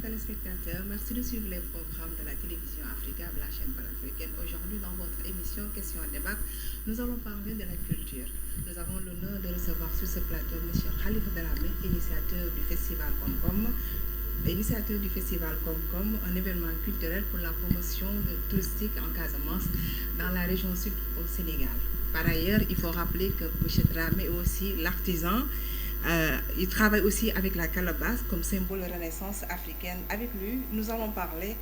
téléspectateurs, merci de suivre les programmes de la télévision africaine, la chaîne panafricaine. Aujourd'hui, dans votre émission Question à débattre, nous allons parler de la culture. Nous avons l'honneur de recevoir sur ce plateau M. Khalifa Dramé, initiateur du festival Comcom. Initiateur du festival Comcom, un événement culturel pour la promotion touristique en Casamance, dans la région sud au Sénégal. Par ailleurs, il faut rappeler que M. Dramé est aussi l'artisan. Il travaille aussi avec la calebasse comme symbole de renaissance africaine. Avec lui, nous allons parler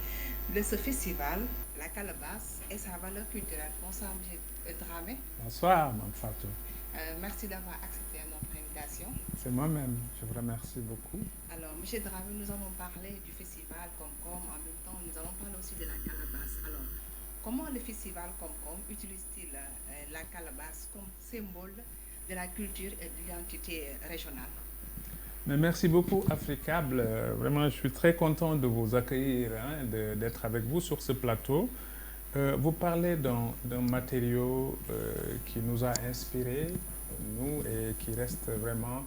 de ce festival, la calebasse et sa valeur culturelle. Bonsoir, M. Dramé. Bonsoir, Mme Fatou. Merci d'avoir accepté notre invitation. C'est moi-même, je vous remercie beaucoup. Alors, M. Dramé, nous allons parler du festival Comcom. En même temps, nous allons parler aussi de la calebasse. Alors, comment le festival Comcom utilise-t-il la calebasse comme symbole de la culture et de l'identité régionale? Mais merci beaucoup, Africable. Vraiment, je suis très content de vous accueillir, d'être avec vous sur ce plateau. Vous parlez d'un matériau qui nous a inspirés, nous, et qui reste vraiment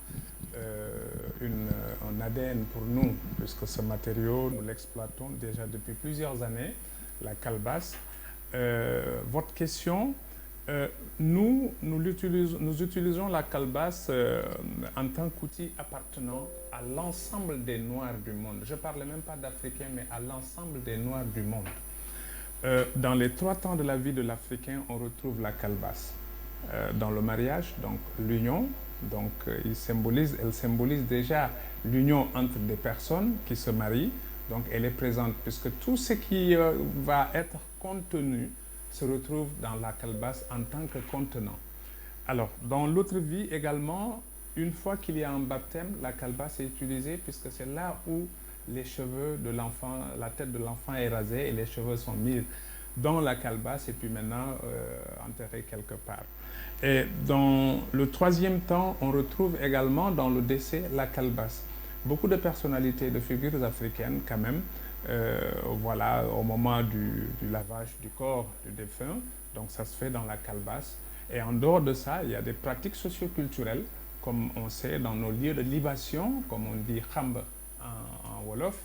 un ADN pour nous, puisque ce matériau, nous l'exploitons déjà depuis plusieurs années, la calebasse. Votre question, nous utilisons la calebasse en tant qu'outil appartenant à l'ensemble des Noirs du monde. Je ne parle même pas d'Africains, mais à l'ensemble des Noirs du monde. Dans les 3 temps de la vie de l'Africain, on retrouve la calebasse. Dans le mariage, donc l'union, donc elle symbolise déjà l'union entre des personnes qui se marient. Donc elle est présente puisque tout ce qui va être contenu se retrouve dans la calebasse en tant que contenant. Alors, dans l'autre vie également, une fois qu'il y a un baptême, la calebasse est utilisée puisque c'est là où les cheveux de l'enfant, la tête de l'enfant est rasée et les cheveux sont mis dans la calebasse et puis maintenant enterrés quelque part. Et dans le 3e temps, on retrouve également dans le décès la calebasse. Beaucoup de personnalités, de figures africaines quand même, voilà, au moment du lavage du corps du défunt, donc ça se fait dans la calebasse. Et en dehors de ça, il y a des pratiques socio-culturelles, comme on sait dans nos lieux de libation, comme on dit khamb en Wolof,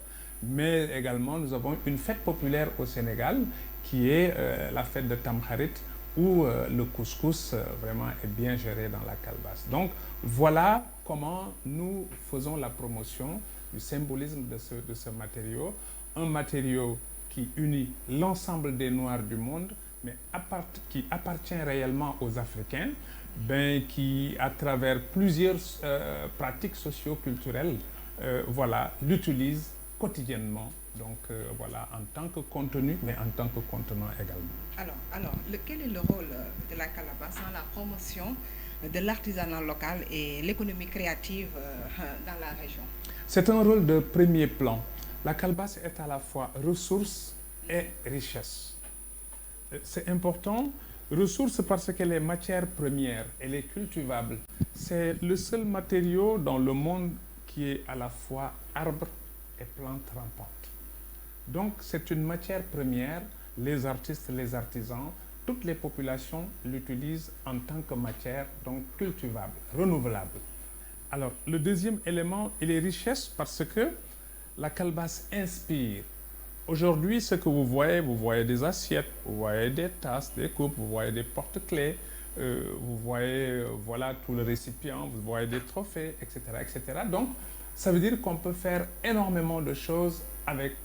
mais également nous avons une fête populaire au Sénégal qui est la fête de Tamkharit, où le couscous vraiment est bien géré dans la calebasse. Donc voilà comment nous faisons la promotion du symbolisme de ce matériau, un matériau qui unit l'ensemble des Noirs du monde, mais qui appartient réellement aux Africains, qui à travers plusieurs pratiques socio-culturelles, voilà, l'utilisent quotidiennement. Donc voilà, en tant que contenu, mais en tant que contenant également. Alors quel est le rôle de la calebasse dans la promotion de l'artisanat local et l'économie créative dans la région? C'est un rôle de premier plan. La calebasse est à la fois ressource et richesse. C'est important, ressource parce qu'elle est matière première, elle est cultivable. C'est le seul matériau dans le monde qui est à la fois arbre et plante rampante. Donc c'est une matière première, les artistes, les artisans, toutes les populations l'utilisent en tant que matière donc cultivable, renouvelable. Alors le deuxième élément, il est richesse parce que la calebasse inspire. Aujourd'hui, ce que vous voyez des assiettes, vous voyez des tasses, des coupes, vous voyez des porte-clés, vous voyez voilà, tout le récipient, vous voyez des trophées, etc., etc. Donc ça veut dire qu'on peut faire énormément de choses avec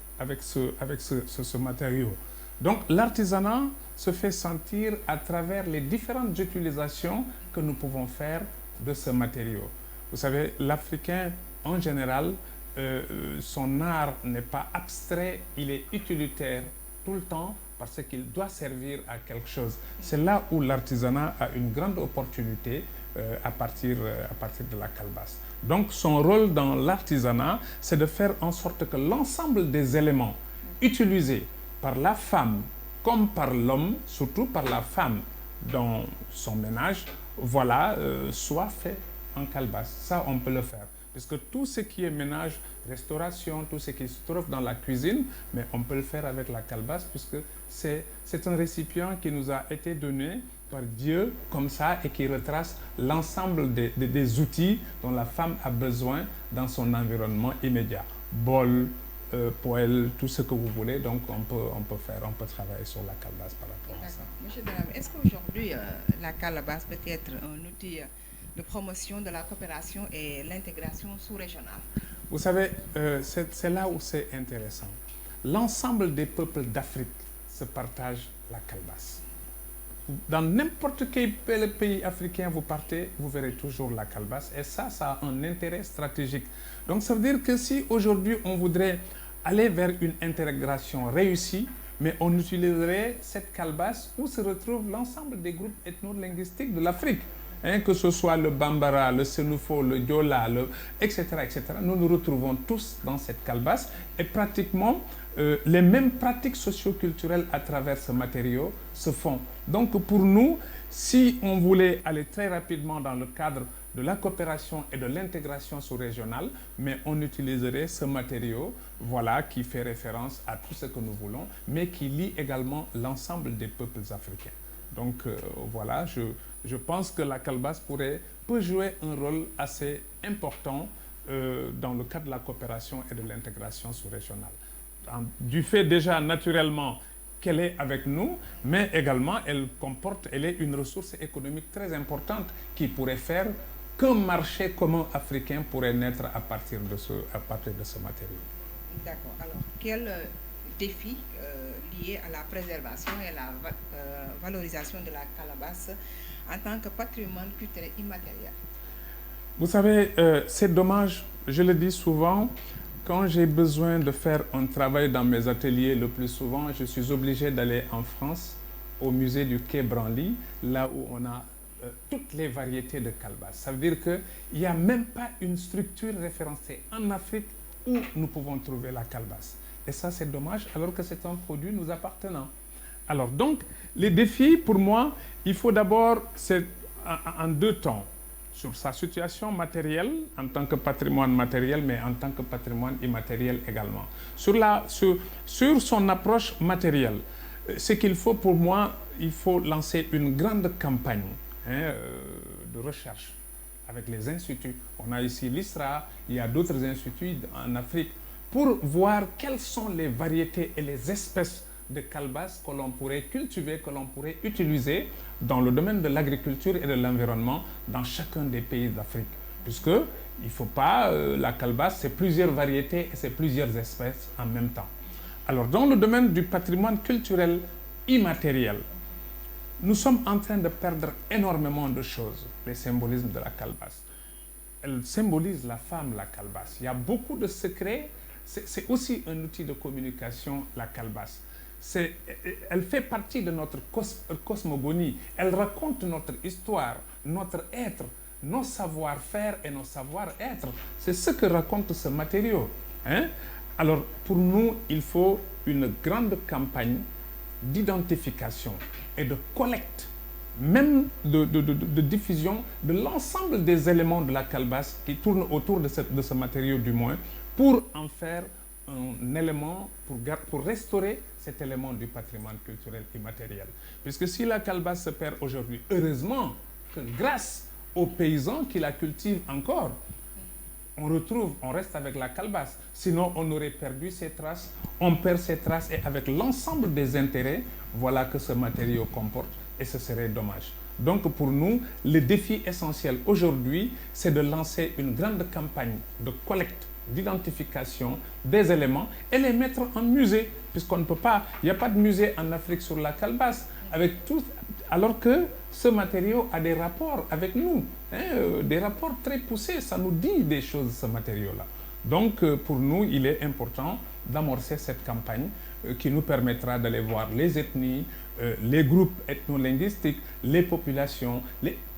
ce matériau. Donc l'artisanat se fait sentir à travers les différentes utilisations que nous pouvons faire de ce matériau. Vous savez, l'Africain, en général, son art n'est pas abstrait, il est utilitaire tout le temps parce qu'il doit servir à quelque chose. C'est là où l'artisanat a une grande opportunité à partir de la calebasse. Donc son rôle dans l'artisanat, c'est de faire en sorte que l'ensemble des éléments utilisés par la femme comme par l'homme, surtout par la femme dans son ménage, voilà, soit fait en calebasse. Ça, on peut le faire. Puisque tout ce qui est ménage, restauration, tout ce qui se trouve dans la cuisine, mais on peut le faire avec la calebasse puisque c'est un récipient qui nous a été donné par Dieu comme ça et qui retrace l'ensemble des outils dont la femme a besoin dans son environnement immédiat. Bol, poêle, tout ce que vous voulez. Donc on peut travailler sur la calebasse par rapport à ça. Monsieur Delam, est-ce qu'aujourd'hui la calebasse peut être un outil de promotion de la coopération et l'intégration sous-régionale? Vous savez, c'est là où c'est intéressant. L'ensemble des peuples d'Afrique se partagent la calebasse. Dans n'importe quel pays africain vous partez, vous verrez toujours la calebasse. Et ça a un intérêt stratégique. Donc ça veut dire que si aujourd'hui on voudrait aller vers une intégration réussie, mais on utiliserait cette calebasse où se retrouvent l'ensemble des groupes ethno-linguistiques de l'Afrique. Hein, que ce soit le Bambara, le Senufo, le Diola, etc., etc. Nous nous retrouvons tous dans cette calebasse et pratiquement les mêmes pratiques socio-culturelles à travers ce matériau se font. Donc pour nous, si on voulait aller très rapidement dans le cadre de la coopération et de l'intégration sous-régionale, mais on utiliserait ce matériau, voilà, qui fait référence à tout ce que nous voulons, mais qui lie également l'ensemble des peuples africains. Donc voilà, je pense que la calebasse peut jouer un rôle assez important dans le cadre de la coopération et de l'intégration sous-régionale. Du fait déjà naturellement qu'elle est avec nous, mais également elle est une ressource économique très importante qui pourrait faire qu'un marché commun africain pourrait naître à partir de ce matériau. D'accord. Alors, quel défi lié à la préservation et la valorisation de la calebasse en tant que patrimoine culturel immatériel? Vous savez, c'est dommage, je le dis souvent, quand j'ai besoin de faire un travail dans mes ateliers, le plus souvent, je suis obligé d'aller en France, au musée du Quai Branly, là où on a toutes les variétés de calebasse. Ça veut dire qu'il n'y a même pas une structure référencée en Afrique où nous pouvons trouver la calebasse. Et ça, c'est dommage, alors que c'est un produit nous appartenant. Alors, donc, les défis, pour moi, il faut d'abord, c'est en deux temps, sur sa situation matérielle, en tant que patrimoine matériel, mais en tant que patrimoine immatériel également. Sur son approche matérielle, ce qu'il faut pour moi, il faut lancer une grande campagne de recherche avec les instituts. On a ici l'ISRA, il y a d'autres instituts en Afrique, pour voir quelles sont les variétés et les espèces de calebasse que l'on pourrait cultiver, que l'on pourrait utiliser dans le domaine de l'agriculture et de l'environnement dans chacun des pays d'Afrique. Puisque il ne faut pas, la calebasse, c'est plusieurs variétés et c'est plusieurs espèces en même temps. Alors, dans le domaine du patrimoine culturel immatériel, nous sommes en train de perdre énormément de choses, les symbolismes de la calebasse. Elle symbolise la femme, la calebasse. Il y a beaucoup de secrets. C'est aussi un outil de communication, la calebasse. Elle fait partie de notre cosmogonie. Elle raconte notre histoire, notre être, nos savoir-faire et nos savoir-être. C'est ce que raconte ce matériau. Hein? Alors, pour nous, il faut une grande campagne d'identification et de collecte, même de diffusion de l'ensemble des éléments de la calebasse qui tournent autour de ce matériau du moins, pour en faire un élément, pour restaurer cet élément du patrimoine culturel immatériel. Puisque si la calebasse se perd aujourd'hui, heureusement que grâce aux paysans qui la cultivent encore, on reste avec la calebasse. Sinon, on aurait perdu ses traces, on perd ses traces et avec l'ensemble des intérêts, voilà que ce matériau comporte et ce serait dommage. Donc pour nous, le défi essentiel aujourd'hui, c'est de lancer une grande campagne de collecte, d'identification des éléments et les mettre en musée, puisqu'on ne peut pas, il n'y a pas de musée en Afrique sur la calebasse, avec tout, alors que ce matériau a des rapports avec nous, des rapports très poussés, ça nous dit des choses, ce matériau-là. Donc pour nous, il est important d'amorcer cette campagne qui nous permettra d'aller voir les ethnies, les groupes ethno-linguistiques, les populations,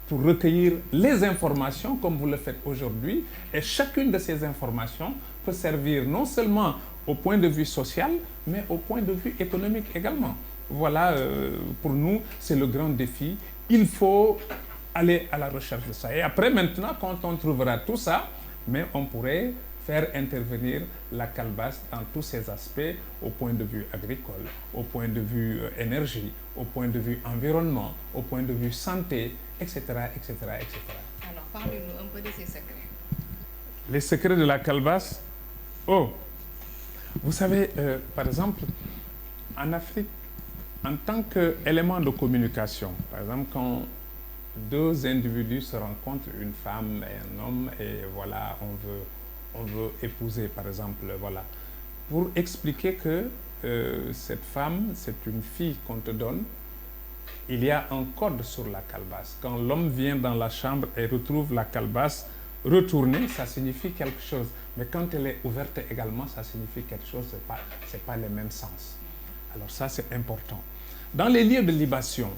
pour recueillir les informations comme vous le faites aujourd'hui. Et chacune de ces informations peut servir non seulement au point de vue social, mais au point de vue économique également. Voilà, pour nous, c'est le grand défi. Il faut aller à la recherche de ça. Et après, maintenant, quand on trouvera tout ça, mais on pourrait faire intervenir la calebasse dans tous ses aspects, au point de vue agricole, au point de vue énergie, au point de vue environnement, au point de vue santé, etc., etc., etc. Alors, parlez-nous un peu de ces secrets. Les secrets de la calebasse? Oh, Vous savez, par exemple, en Afrique, en tant qu'élément de communication, par exemple, quand deux individus se rencontrent, une femme et un homme, et voilà, on veut épouser, par exemple, voilà, pour expliquer que cette femme, c'est une fille qu'on te donne, il y a un code sur la calebasse. Quand l'homme vient dans la chambre et retrouve la calebasse retournée, ça signifie quelque chose. Mais quand elle est ouverte également, ça signifie quelque chose, ce n'est pas le même sens. Alors ça, c'est important. Dans les lieux de libation,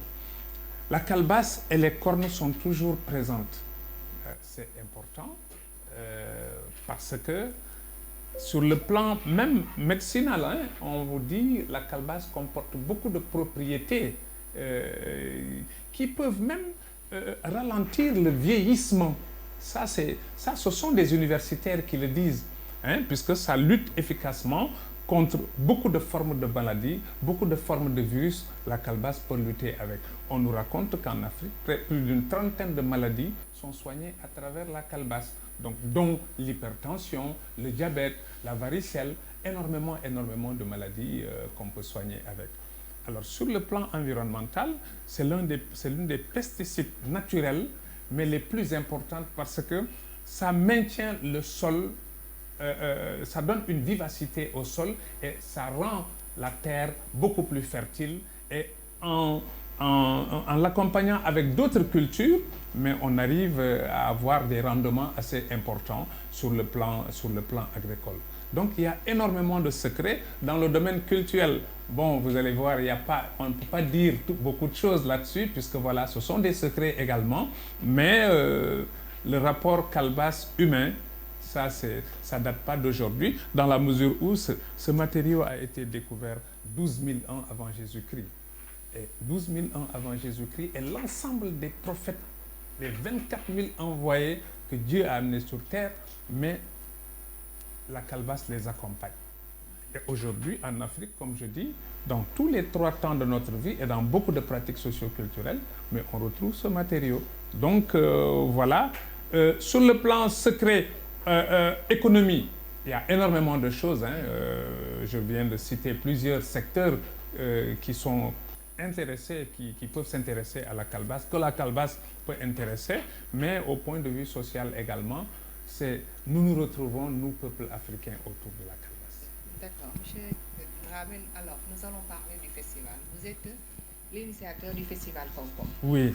la calebasse et les cornes sont toujours présentes. C'est important parce que sur le plan même médicinal, hein, on vous dit que la calebasse comporte beaucoup de propriétés qui peuvent même ralentir le vieillissement. Ça, ce sont des universitaires qui le disent, hein, puisque ça lutte efficacement contre beaucoup de formes de maladies, beaucoup de formes de virus. La calebasse peut lutter avec. On nous raconte qu'en Afrique, plus d'une trentaine de maladies sont soignées à travers la calebasse. Donc, dont l'hypertension, le diabète, la varicelle, énormément de maladies qu'on peut soigner avec. Alors, sur le plan environnemental, c'est l'une des pesticides naturels, mais les plus importantes parce que ça maintient le sol, ça donne une vivacité au sol et ça rend la terre beaucoup plus fertile. Et en l'accompagnant avec d'autres cultures, mais on arrive à avoir des rendements assez importants sur le plan agricole. Donc il y a énormément de secrets dans le domaine culturel. Bon, vous allez voir, on ne peut pas dire beaucoup de choses là-dessus, puisque voilà, ce sont des secrets également, mais le rapport calebasse humain, ça ne date pas d'aujourd'hui, dans la mesure où ce matériau a été découvert 12 000 ans avant Jésus-Christ. Et 12 000 ans avant Jésus-Christ, et l'ensemble des prophètes, les 24 000 envoyés que Dieu a amenés sur terre, mais la calebasse les accompagne. Et aujourd'hui, en Afrique, comme je dis, dans tous les 3 temps de notre vie et dans beaucoup de pratiques socio-culturelles, mais on retrouve ce matériau. Donc, voilà. Sur le plan secret, économie, il y a énormément de choses. Hein. Je viens de citer plusieurs secteurs qui sont intéressés, qui peuvent s'intéresser à la calebasse, que la calebasse peut intéresser, mais au point de vue social également, nous nous retrouvons, nous, peuples africains, autour de la calebasse. D'accord. Monsieur Dramé, alors nous allons parler du festival. Vous êtes l'initiateur du festival Komkom. Oui.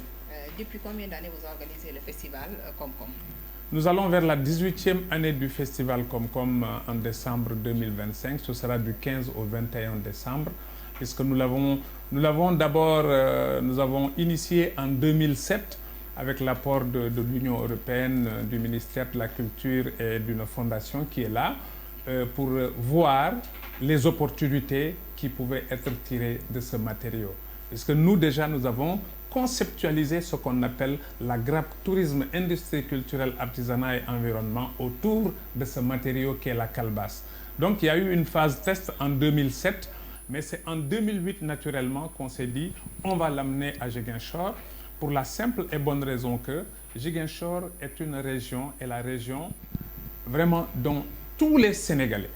Depuis combien d'années vous organisez le festival Komkom? Nous allons vers la 18e année du festival Komkom en décembre 2025. Ce sera du 15 au 21 décembre, puisque nous l'avons d'abord nous avons initié en 2007 avec l'apport de l'Union européenne, du ministère de la Culture et d'une fondation qui est là pour voir les opportunités qui pouvaient être tirées de ce matériau. Parce que nous, déjà, nous avons conceptualisé ce qu'on appelle la grappe tourisme, industrie culturelle, artisanat et environnement autour de ce matériau qui est la calebasse. Donc, il y a eu une phase test en 2007, mais c'est en 2008, naturellement, qu'on s'est dit on va l'amener à Ziguinchor, pour la simple et bonne raison que Ziguinchor est une région, et la région vraiment dont tous les Sénégalais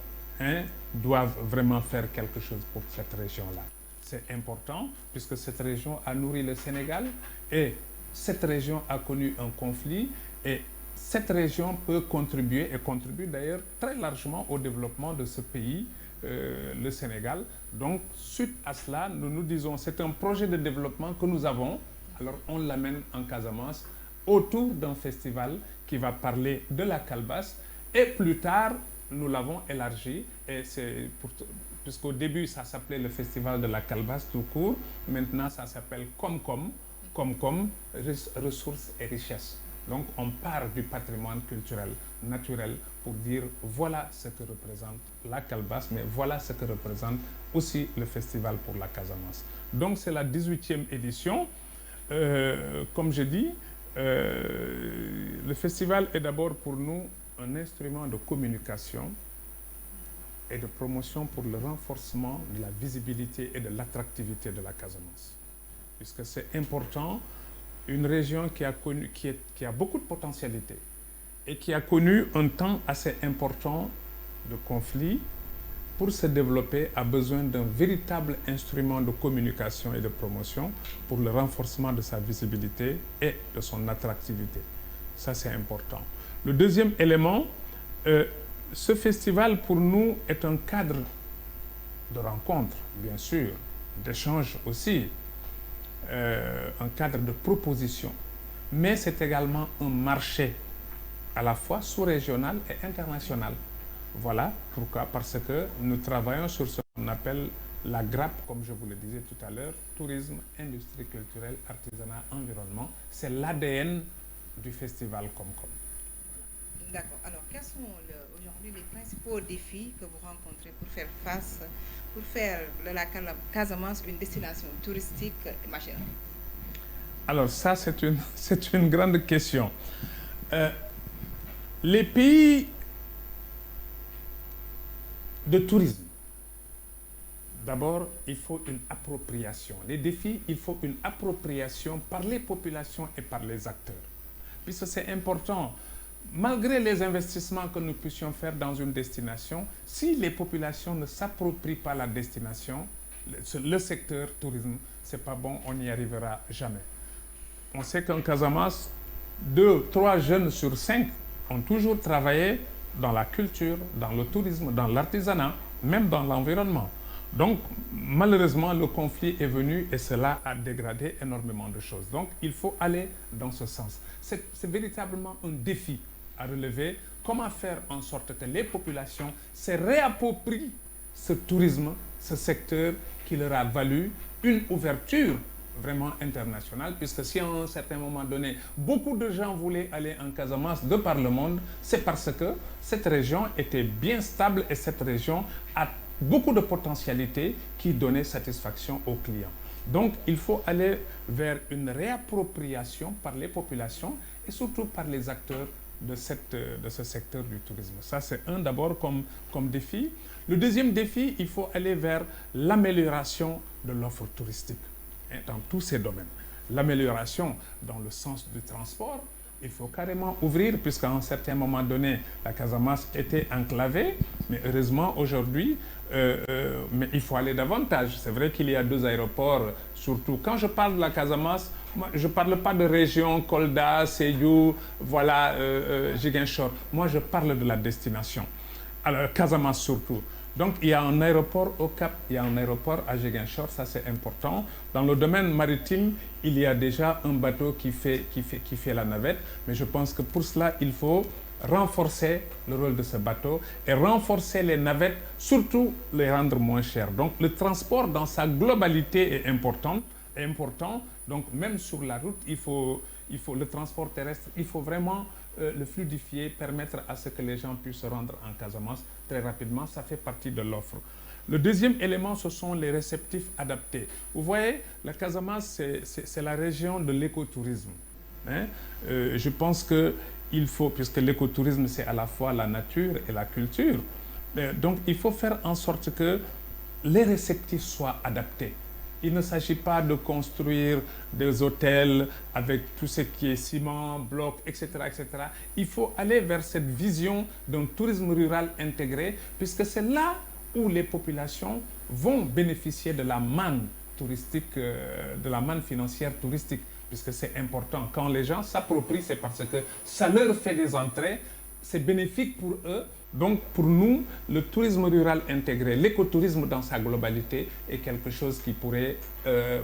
doivent vraiment faire quelque chose pour cette région-là. C'est important puisque cette région a nourri le Sénégal et cette région a connu un conflit et cette région peut contribuer et contribue d'ailleurs très largement au développement de ce pays, le Sénégal. Donc, suite à cela, nous nous disons c'est un projet de développement que nous avons. Alors, on l'amène en Casamance autour d'un festival qui va parler de la calebasse. Et plus tard, nous l'avons élargi. Et puisqu'au début, ça s'appelait le festival de la calebasse tout court. Maintenant, ça s'appelle Komkom. Komkom, ressources et richesses. Donc, on part du patrimoine culturel, naturel, pour dire voilà ce que représente la calebasse, mais voilà ce que représente aussi le festival pour la Casamance. Donc, c'est la 18e édition. Comme je dis, le festival est d'abord pour nous un instrument de communication et de promotion pour le renforcement de la visibilité et de l'attractivité de la Casamance. Puisque c'est important, une région qui a beaucoup de potentialités et qui a connu un temps assez important de conflits, pour se développer, a besoin d'un véritable instrument de communication et de promotion pour le renforcement de sa visibilité et de son attractivité. Ça, c'est important. Le deuxième élément, ce festival, pour nous, est un cadre de rencontre, bien sûr, d'échange aussi, un cadre de proposition. Mais c'est également un marché à la fois sous-régional et international. Voilà pourquoi, parce que nous travaillons sur ce qu'on appelle la grappe, comme je vous le disais tout à l'heure, tourisme, industrie culturelle, artisanat, environnement. C'est l'ADN du festival Comcom. D'accord. Alors, quels sont aujourd'hui les principaux défis que vous rencontrez pour faire face, pour faire de la Casamance une destination touristique majeure? Alors ça, c'est une grande question. Les pays de tourisme, d'abord, il faut une appropriation. Les défis, il faut une appropriation par les populations et par les acteurs. Puisque c'est important, malgré les investissements que nous puissions faire dans une destination, si les populations ne s'approprient pas la destination, le secteur tourisme, c'est pas bon, on n'y arrivera jamais. On sait qu'en Casamance, 2, 3 jeunes sur 5 ont toujours travaillé dans la culture, dans le tourisme, dans l'artisanat, même dans l'environnement. Donc, malheureusement, le conflit est venu et cela a dégradé énormément de choses. Donc, il faut aller dans ce sens. C'est véritablement un défi à relever. Comment faire en sorte que les populations se réapproprient ce tourisme, ce secteur qui leur a valu une ouverture vraiment internationale, puisque si à un certain moment donné, beaucoup de gens voulaient aller en Casamance de par le monde, c'est parce que cette région était bien stable et cette région a beaucoup de potentialités qui donnaient satisfaction aux clients. Donc, il faut aller vers une réappropriation par les populations et surtout par les acteurs de ce secteur du tourisme. Ça, c'est un d'abord comme défi. Le deuxième défi, il faut aller vers l'amélioration de l'offre touristique dans tous ces domaines. L'amélioration dans le sens du transport, il faut carrément ouvrir, puisqu'à un certain moment donné, la Casamance était enclavée, mais heureusement aujourd'hui, mais il faut aller davantage. C'est vrai qu'il y a 2 aéroports, surtout. Quand je parle de la Casamance, moi, je ne parle pas de région, Kolda, Sédhiou, voilà, Ziguinchor. Moi, je parle de la destination. Alors, Casamance surtout. Donc, il y a un aéroport au Cap, il y a un aéroport à Ziguinchor, ça c'est important. Dans le domaine maritime, il y a déjà un bateau qui fait la navette, mais je pense que pour cela, il faut renforcer le rôle de ce bateau et renforcer les navettes, surtout les rendre moins chères. Donc, le transport dans sa globalité est important. Donc, même sur la route, il faut le transport terrestre, il faut vraiment le fluidifier, permettre à ce que les gens puissent se rendre en Casamance très rapidement. Ça fait partie de l'offre. Le deuxième élément, ce sont les réceptifs adaptés. Vous voyez, la Casamance, c'est la région de l'écotourisme. Hein? Je pense qu'il faut, puisque l'écotourisme, c'est à la fois la nature et la culture, donc il faut faire en sorte que les réceptifs soient adaptés. Il ne s'agit pas de construire des hôtels avec tout ce qui est ciment, bloc, etc., etc. Il faut aller vers cette vision d'un tourisme rural intégré, puisque c'est là où les populations vont bénéficier de la manne touristique, de la manne financière touristique, puisque c'est important. Quand les gens s'approprient, c'est parce que ça leur fait des entrées, c'est bénéfique pour eux. Donc, pour nous, le tourisme rural intégré, l'écotourisme dans sa globalité est quelque chose qui pourrait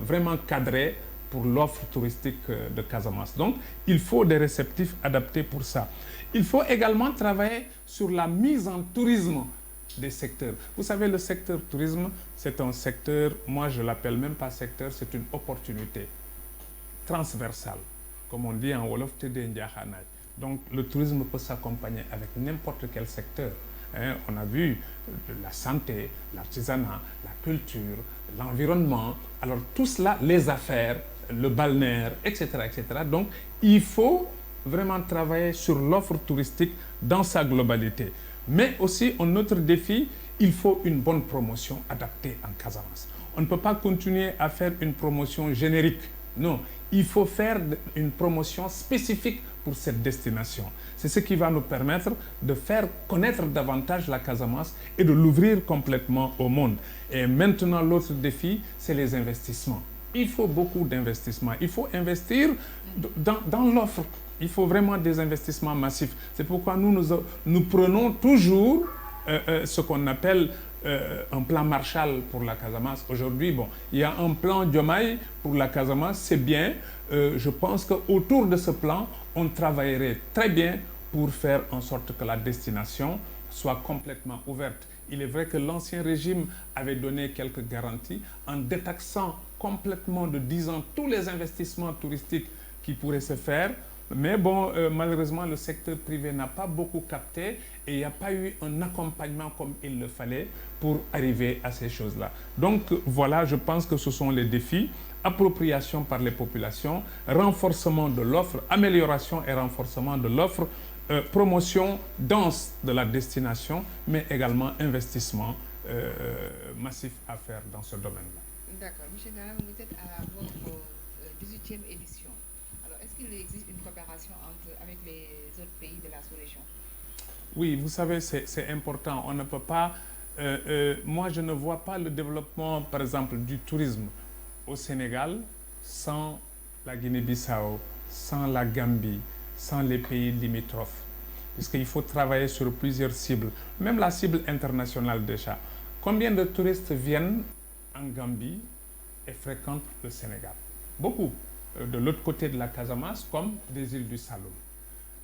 vraiment cadrer pour l'offre touristique de Casamance. Donc, il faut des réceptifs adaptés pour ça. Il faut également travailler sur la mise en tourisme des secteurs. Vous savez, le secteur tourisme, c'est un secteur, moi je ne l'appelle même pas secteur, c'est une opportunité transversale. Comme on dit en Wolof, Tede Ndiakhanaay. Donc, le tourisme peut s'accompagner avec n'importe quel secteur. Hein, on a vu la santé, l'artisanat, la culture, l'environnement. Alors, tout cela, les affaires, le balnéaire, etc., etc. Donc, il faut vraiment travailler sur l'offre touristique dans sa globalité. Mais aussi, un autre défi, il faut une bonne promotion adaptée en Casamance. On ne peut pas continuer à faire une promotion générique. Non, il faut faire une promotion spécifique pour cette destination. C'est ce qui va nous permettre de faire connaître davantage la Casamance et de l'ouvrir complètement au monde. Et maintenant, l'autre défi, c'est les investissements. Il faut beaucoup d'investissements. Il faut investir dans l'offre. Il faut vraiment des investissements massifs. C'est pourquoi nous prenons toujours ce qu'on appelle un plan Marshall pour la Casamance. Aujourd'hui, bon, il y a un plan Diomaye pour la Casamance, c'est bien. Je pense qu'autour de ce plan, on travaillerait très bien pour faire en sorte que la destination soit complètement ouverte. Il est vrai que l'ancien régime avait donné quelques garanties en détaxant complètement de 10 ans tous les investissements touristiques qui pourraient se faire. Mais bon, malheureusement, le secteur privé n'a pas beaucoup capté et il n'y a pas eu un accompagnement comme il le fallait pour arriver à ces choses-là. Donc voilà, je pense que ce sont les défis. Appropriation par les populations, renforcement de l'offre, amélioration et renforcement de l'offre, promotion dense de la destination, mais également investissement massif à faire dans ce domaine-là. D'accord. Monsieur Nara, vous êtes à votre 18e édition. Alors, est-ce qu'il existe une coopération avec les autres pays de la sous-région? Oui, vous savez, c'est important. On ne peut pas... moi, je ne vois pas le développement, par exemple, du tourisme au Sénégal sans la Guinée-Bissau, sans la Gambie, sans les pays limitrophes. Puisqu'il faut travailler sur plusieurs cibles, même la cible internationale déjà. Combien de touristes viennent en Gambie et fréquentent le Sénégal? Beaucoup. De l'autre côté de la Casamance, comme des îles du Saloum.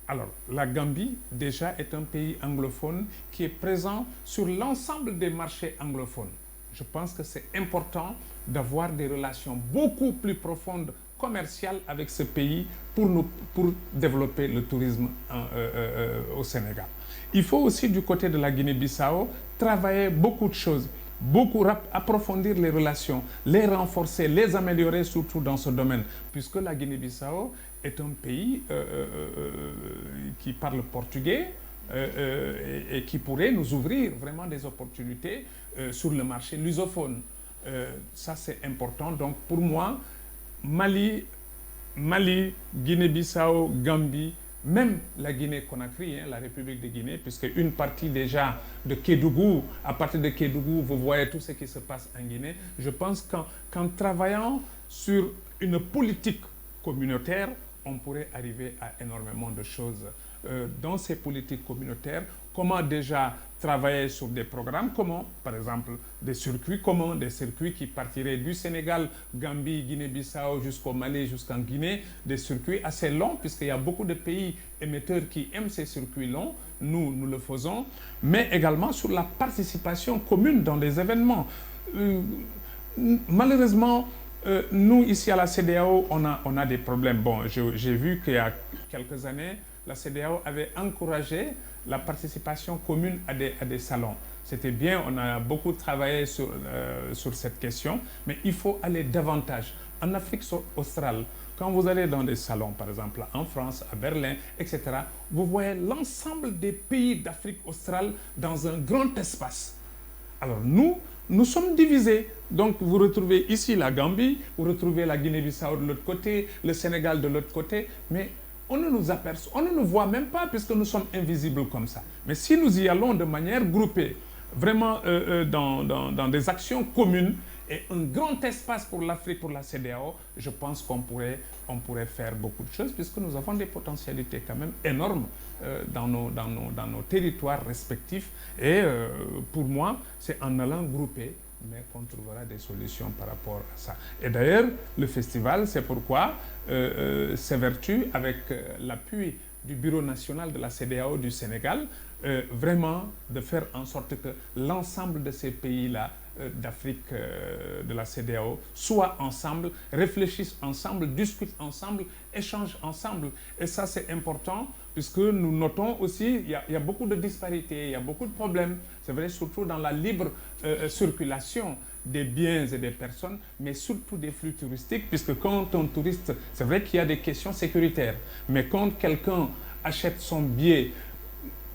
Alors, la Gambie, déjà, est un pays anglophone qui est présent sur l'ensemble des marchés anglophones. Je pense que c'est important d'avoir des relations beaucoup plus profondes commerciales avec ce pays pour développer le tourisme au Sénégal. Il faut aussi, du côté de la Guinée-Bissau, travailler beaucoup de choses, beaucoup approfondir les relations, les renforcer, les améliorer, surtout dans ce domaine, puisque la Guinée-Bissau est un pays qui parle portugais et qui pourrait nous ouvrir vraiment des opportunités sur le marché lusophone. Ça, c'est important. Donc, pour moi, Mali, Guinée-Bissau, Gambie, même la Guinée-Conakry, la République de Guinée, puisque une partie déjà de Kédougou, à partir de Kédougou, vous voyez tout ce qui se passe en Guinée. Je pense qu'en travaillant sur une politique communautaire, on pourrait arriver à énormément de choses. Dans ces politiques communautaires, comment déjà travailler sur des programmes, comment, par exemple, des circuits communs, des circuits qui partiraient du Sénégal, Gambie, Guinée-Bissau jusqu'au Mali, jusqu'en Guinée, des circuits assez longs, puisqu'il y a beaucoup de pays émetteurs qui aiment ces circuits longs, nous le faisons, mais également sur la participation commune dans les événements. Malheureusement, nous, ici à la CEDEAO, on a des problèmes. Bon, j'ai vu qu'il y a quelques années, la CEDEAO avait encouragé la participation commune à des salons. C'était bien, on a beaucoup travaillé sur cette question, mais il faut aller davantage. En Afrique australe, quand vous allez dans des salons, par exemple en France, à Berlin, etc., vous voyez l'ensemble des pays d'Afrique australe dans un grand espace. Alors nous sommes divisés. Donc vous retrouvez ici la Gambie, vous retrouvez la Guinée-Bissau de l'autre côté, le Sénégal de l'autre côté, mais on ne nous aperçoit, on ne nous voit même pas puisque nous sommes invisibles comme ça. Mais si nous y allons de manière groupée, vraiment dans des actions communes et un grand espace pour l'Afrique, pour la CEDEAO, je pense qu'on pourrait faire beaucoup de choses puisque nous avons des potentialités quand même énormes dans nos territoires respectifs. Et pour moi, c'est en allant grouper mais qu'on trouvera des solutions par rapport à ça. Et d'ailleurs, le festival, c'est pourquoi s'évertue avec l'appui du Bureau national de la CEDEAO du Sénégal, vraiment de faire en sorte que l'ensemble de ces pays-là d'Afrique de la CEDEAO soient ensemble, réfléchissent ensemble, discutent ensemble, échangent ensemble. Et ça, c'est important puisque nous notons aussi qu'il y a beaucoup de disparités, il y a beaucoup de problèmes. C'est vrai, surtout dans la libre circulation des biens et des personnes, mais surtout des flux touristiques, puisque quand un touriste, c'est vrai qu'il y a des questions sécuritaires, mais quand quelqu'un achète son billet,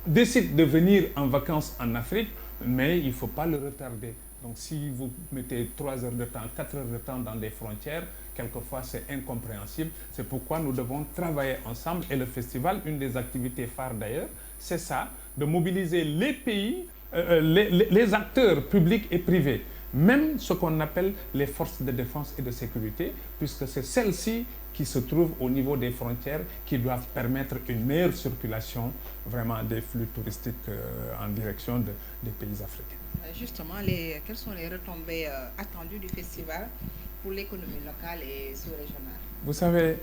décide de venir en vacances en Afrique, mais il ne faut pas le retarder. Donc si vous mettez 3 heures de temps, 4 heures de temps dans des frontières, quelquefois c'est incompréhensible. C'est pourquoi nous devons travailler ensemble. Et le festival, une des activités phares d'ailleurs, c'est ça, de mobiliser les pays, les acteurs publics et privés, même ce qu'on appelle les forces de défense et de sécurité, puisque c'est celles-ci qui se trouvent au niveau des frontières, qui doivent permettre une meilleure circulation vraiment des flux touristiques en direction des pays africains. Justement, quelles sont les retombées attendues du festival pour l'économie locale et sous-régionale? Vous savez,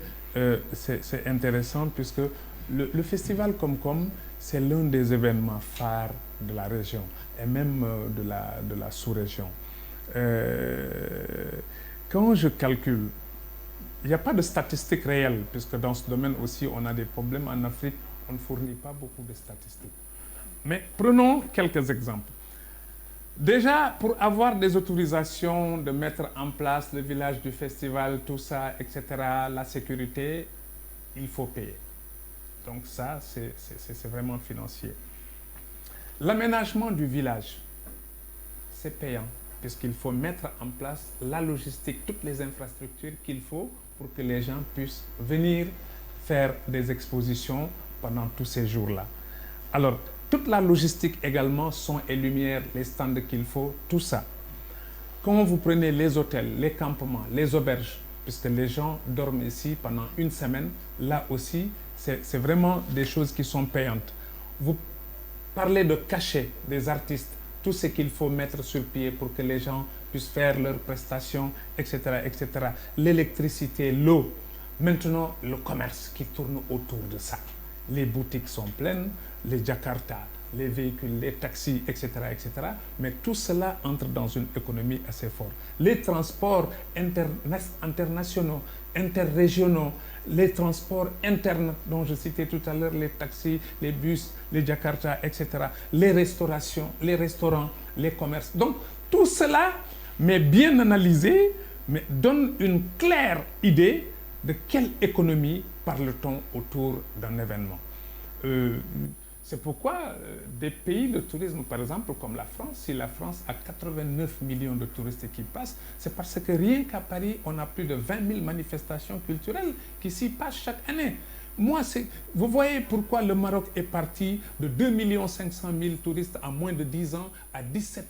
c'est intéressant puisque le festival Comcom, c'est l'un des événements phares de la région et même de la sous-région. Quand je calcule, il n'y a pas de statistiques réelles, puisque dans ce domaine aussi, on a des problèmes. En Afrique, on ne fournit pas beaucoup de statistiques. Mais prenons quelques exemples. Déjà, pour avoir des autorisations de mettre en place le village du festival, tout ça, etc., la sécurité, il faut payer. Donc ça, c'est vraiment financier. L'aménagement du village, c'est payant, puisqu'il faut mettre en place la logistique, toutes les infrastructures qu'il faut pour que les gens puissent venir faire des expositions pendant tous ces jours-là. Alors, toute la logistique également, son et lumière, les stands qu'il faut, tout ça. Quand vous prenez les hôtels, les campements, les auberges, puisque les gens dorment ici pendant une semaine, là aussi, c'est vraiment des choses qui sont payantes. Vous parlez de cachet des artistes, tout ce qu'il faut mettre sur pied pour que les gens puissent faire leurs prestations, etc., etc. L'électricité, l'eau. Maintenant, le commerce qui tourne autour de ça. Les boutiques sont pleines, les Jakarta, les véhicules, les taxis, etc., etc. Mais tout cela entre dans une économie assez forte. Les transports internationaux, interrégionaux, les transports internes dont je citais tout à l'heure, les taxis, les bus, les Jakarta, etc. Les restaurations, les restaurants, les commerces. Donc tout cela, mais bien analysé, mais donne une claire idée de quelle économie parle-t-on autour d'un événement. C'est pourquoi des pays de tourisme, par exemple, comme la France, si la France a 89 millions de touristes qui passent, c'est parce que rien qu'à Paris, on a plus de 20 000 manifestations culturelles qui s'y passent chaque année. Moi, vous voyez pourquoi le Maroc est parti de 2 500 000 touristes en moins de 10 ans à 17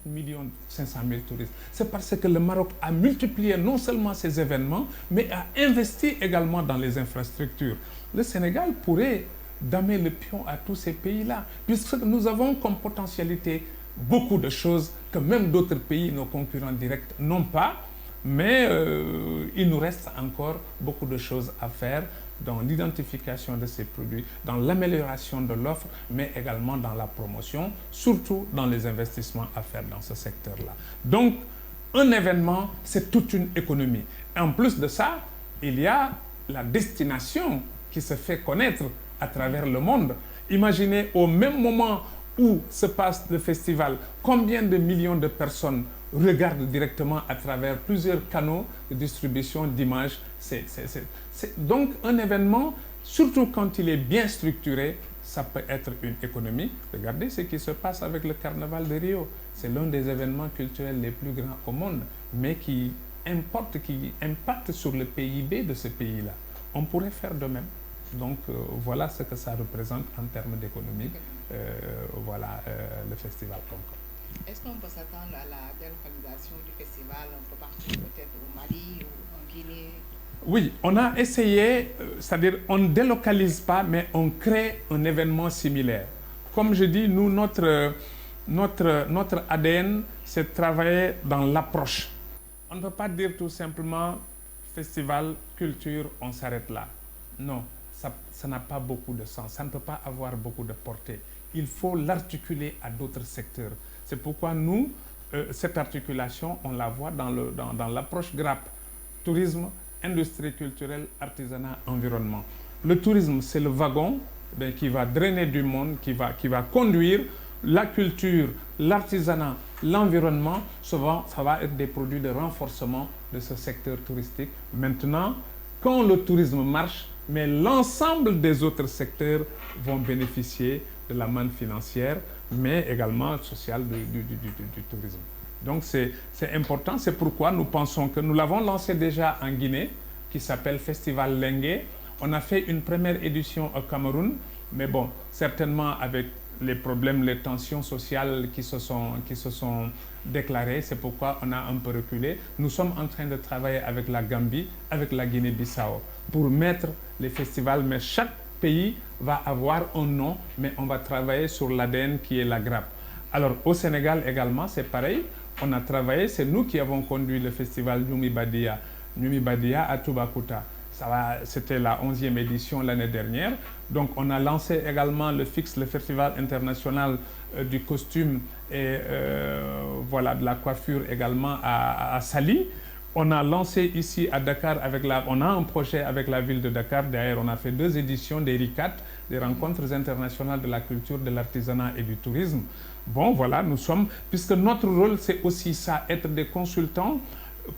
500 000 touristes. C'est parce que le Maroc a multiplié non seulement ses événements, mais a investi également dans les infrastructures. Le Sénégal pourrait damer le pion à tous ces pays-là, puisque nous avons comme potentialité beaucoup de choses que même d'autres pays, nos concurrents directs, n'ont pas, mais il nous reste encore beaucoup de choses à faire dans l'identification de ces produits, dans l'amélioration de l'offre, mais également dans la promotion, surtout dans les investissements à faire dans ce secteur-là. Donc, un événement, c'est toute une économie. Et en plus de ça, il y a la destination qui se fait connaître à travers le monde. Imaginez au même moment où se passe le festival, combien de millions de personnes regardent directement à travers plusieurs canaux de distribution d'images. Donc un événement, surtout quand il est bien structuré, ça peut être une économie. Regardez ce qui se passe avec le carnaval de Rio. C'est l'un des événements culturels les plus grands au monde, mais qui impacte sur le PIB de ce pays-là. On pourrait faire de même. Donc voilà ce que ça représente en termes d'économie, le festival Comcom. Est-ce qu'on peut s'attendre à la délocalisation du festival un peu partout, peut-être au Mali ou en Guinée? Oui, on a essayé, c'est-à-dire on ne délocalise pas, mais on crée un événement similaire. Comme je dis, nous, notre ADN, c'est de travailler dans l'approche. On ne peut pas dire tout simplement festival, culture, on s'arrête là. Non. Ça n'a pas beaucoup de sens, ça ne peut pas avoir beaucoup de portée. Il faut l'articuler à d'autres secteurs. C'est pourquoi nous, cette articulation, on la voit dans l'approche GRAP. Tourisme, industrie culturelle, artisanat, environnement. Le tourisme, c'est le wagon qui va drainer du monde, qui va conduire la culture, l'artisanat, l'environnement. Souvent, ça va être des produits de renforcement de ce secteur touristique. Maintenant, quand le tourisme marche, mais l'ensemble des autres secteurs vont bénéficier de la manne financière, mais également sociale du tourisme. Donc c'est important, c'est pourquoi nous pensons que nous l'avons lancé déjà en Guinée, qui s'appelle Festival Lengue. On a fait une première édition au Cameroun, mais bon, certainement avec les problèmes, les tensions sociales qui se sont déclarées, c'est pourquoi on a un peu reculé. Nous sommes en train de travailler avec la Gambie, avec la Guinée-Bissau, pour mettre les festivals, mais chaque pays va avoir un nom, mais on va travailler sur l'ADN qui est la grappe. Alors au Sénégal également, c'est pareil, on a travaillé, c'est nous qui avons conduit le festival Nyumi Badia à Toubacouta. C'était la 11e édition l'année dernière. Donc on a lancé également le Festival international du costume et voilà, de la coiffure également à Saly. On a lancé ici à Dakar, on a un projet avec la ville de Dakar. D'ailleurs, on a fait 2 éditions des RICAT, des rencontres internationales de la culture, de l'artisanat et du tourisme. Bon, voilà, puisque notre rôle, c'est aussi ça, être des consultants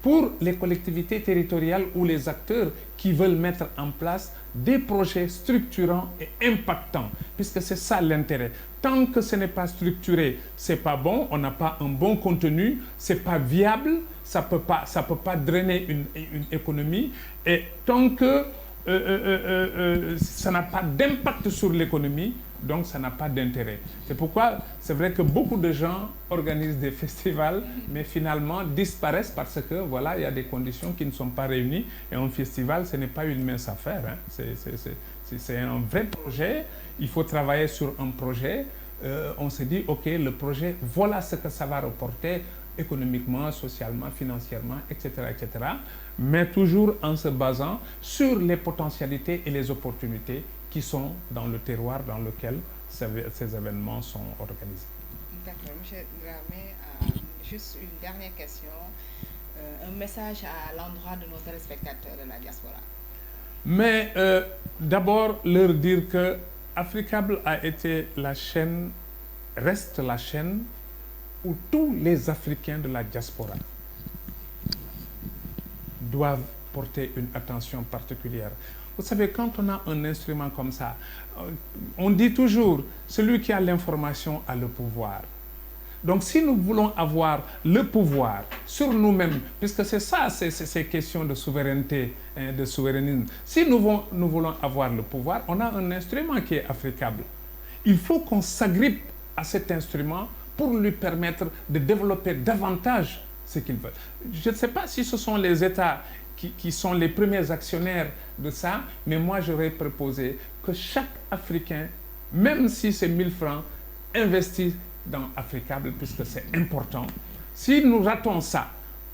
pour les collectivités territoriales ou les acteurs qui veulent mettre en place des projets structurants et impactants, puisque c'est ça l'intérêt. Tant que ce n'est pas structuré, c'est pas bon, on n'a pas un bon contenu, c'est pas viable, ça peut pas drainer une économie, et tant que ça n'a pas d'impact sur l'économie, donc ça n'a pas d'intérêt. C'est pourquoi c'est vrai que beaucoup de gens organisent des festivals, mais finalement disparaissent parce que voilà, il y a des conditions qui ne sont pas réunies. Et un festival, ce n'est pas une mince affaire. Hein. C'est un vrai projet. Il faut travailler sur un projet. On se dit, OK, le projet, voilà ce que ça va reporter économiquement, socialement, financièrement, etc., etc. Mais toujours en se basant sur les potentialités et les opportunités qui sont dans le terroir dans lequel ces événements sont organisés. D'accord, M. Dramé, juste une dernière question, un message à l'endroit de nos téléspectateurs de la diaspora. Mais d'abord, leur dire que Africable a été la chaîne, reste la chaîne où tous les Africains de la diaspora doivent porter une attention particulière. Vous savez, quand on a un instrument comme ça, on dit toujours, celui qui a l'information a le pouvoir. Donc si nous voulons avoir le pouvoir sur nous-mêmes, puisque c'est ça, ces questions de souveraineté, hein, de souverainisme, si nous voulons avoir le pouvoir, on a un instrument qui est Africable. Il faut qu'on s'agrippe à cet instrument pour lui permettre de développer davantage ce qu'il veut. Je ne sais pas si ce sont les États qui sont les premiers actionnaires de ça, mais moi j'aurais proposé que chaque Africain, même si c'est 1000 francs, investisse dans Africable, puisque c'est important. Si nous ratons ça,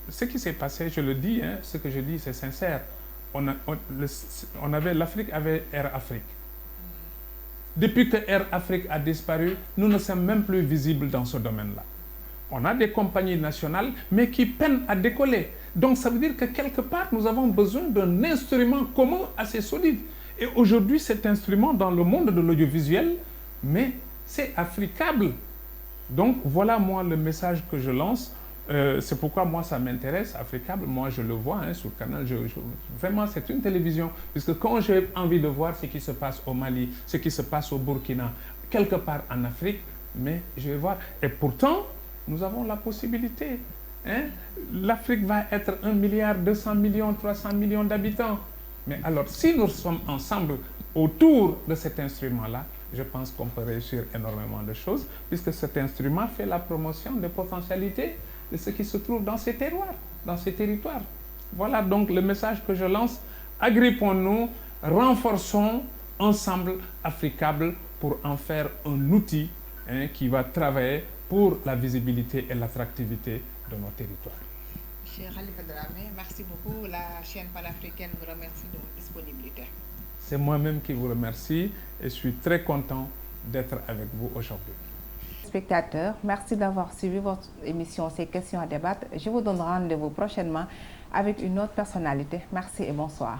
ce qui s'est passé, je le dis, hein, ce que je dis c'est sincère, l'Afrique avait Air Afrique. Depuis que Air Afrique a disparu, nous ne sommes même plus visibles dans ce domaine-là. On a des compagnies nationales, mais qui peinent à décoller. Donc ça veut dire que quelque part, nous avons besoin d'un instrument commun assez solide. Et aujourd'hui, cet instrument dans le monde de l'audiovisuel, mais c'est Africable. Donc voilà moi le message que je lance. C'est pourquoi moi ça m'intéresse, Africable. Moi je le vois hein, sur le canal. Vraiment c'est une télévision. Puisque quand j'ai envie de voir ce qui se passe au Mali, ce qui se passe au Burkina, quelque part en Afrique, mais je vais voir. Et pourtant, nous avons la possibilité. Hein? L'Afrique va être 1 milliard, 200 millions, 300 millions d'habitants. Mais alors, si nous sommes ensemble autour de cet instrument-là, je pense qu'on peut réussir énormément de choses, puisque cet instrument fait la promotion des potentialités de ce qui se trouve dans ces terroirs, dans ces territoires. Voilà donc le message que je lance. Agrippons-nous, renforçons ensemble Africable pour en faire un outil hein, qui va travailler pour la visibilité et l'attractivité de nos territoires. Cher Khalifa Dramé, merci beaucoup. La chaîne panafricaine vous remercie de votre disponibilité. C'est moi-même qui vous remercie et je suis très content d'être avec vous aujourd'hui. Spectateurs, merci d'avoir suivi votre émission Ces questions à débattre. Je vous donne rendez-vous prochainement avec une autre personnalité. Merci et bonsoir.